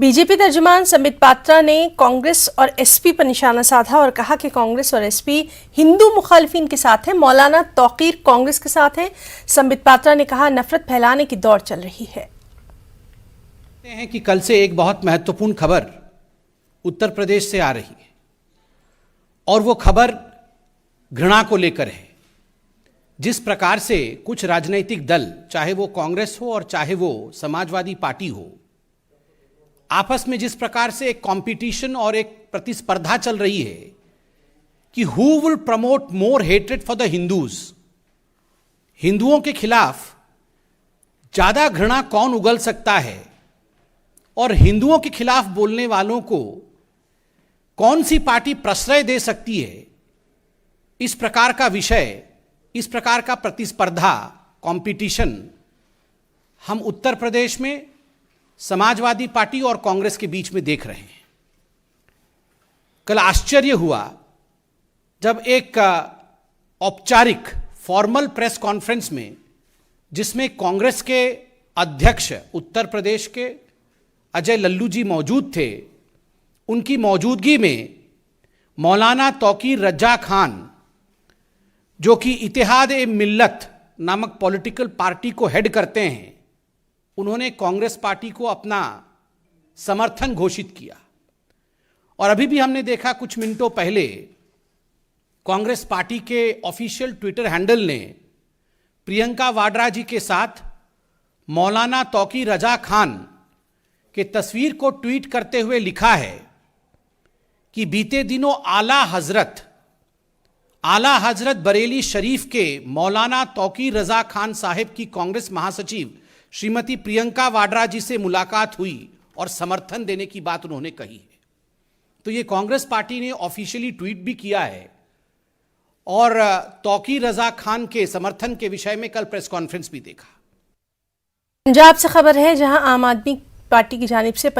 BJP तर्जुमान Sambit Patra ने कांग्रेस और SP पर निशाना साधा और कहा कि कांग्रेस और एसपी हिंदू मुखालिफिन के साथ है। मौलाना तौकीर कांग्रेस के साथ है। संबित पात्रा ने कहा, नफरत फैलाने की दौड़ चल रही है। हैं कि कल से एक बहुत महत्वपूर्ण खबर उत्तर प्रदेश से आ रही है और वो खबर घृणा को लेकर है। जिस प्रकार से कुछ राजनीतिक दल, चाहे वो कांग्रेस हो और चाहे वो समाजवादी पार्टी हो, आपस में जिस प्रकार से एक कंपटीशन और एक प्रतिस्पर्धा चल रही है कि who will promote more hatred for the Hindus, हिंदुओं के खिलाफ ज्यादा घृणा कौन उगल सकता है और हिंदुओं के खिलाफ बोलने वालों को कौन सी पार्टी प्रश्रय दे सकती है, इस प्रकार का विषय, इस प्रकार का प्रतिस्पर्धा, कंपटीशन हम उत्तर प्रदेश में समाजवादी पार्टी और कांग्रेस के बीच में देख रहे हैं। कल आश्चर्य हुआ जब एक औपचारिक फॉर्मल प्रेस कॉन्फ्रेंस में, जिसमें कांग्रेस के अध्यक्ष उत्तर प्रदेश के अजय लल्लू जी मौजूद थे, उनकी मौजूदगी में मौलाना तौकीर रजा खान, जो कि इत्तेहाद-ए-मिल्लत नामक पॉलिटिकल पार्टी को हेड करते हैं, उन्होंने कांग्रेस पार्टी को अपना समर्थन घोषित किया। और अभी भी हमने देखा कुछ मिनटों पहले कांग्रेस पार्टी के ऑफिशियल ट्विटर हैंडल ने प्रियंका वाड्रा जी के साथ मौलाना तौकीर रजा खान के तस्वीर को ट्वीट करते हुए लिखा है कि बीते दिनों आला हजरत बरेली शरीफ के मौलाना तौकीर रजा खान साहिब की कांग्रेस महासचिव श्रीमती प्रियंका वाड्रा जी से मुलाकात हुई और समर्थन देने की बात उन्होंने कही है। तो ये कांग्रेस पार्टी ने ऑफिशियली ट्वीट भी किया है और तौकीर रजा खान के समर्थन के विषय में कल प्रेस कॉन्फ्रेंस भी देखा। पंजाब से खबर है, जहां आम आदमी पार्टी की जानिब से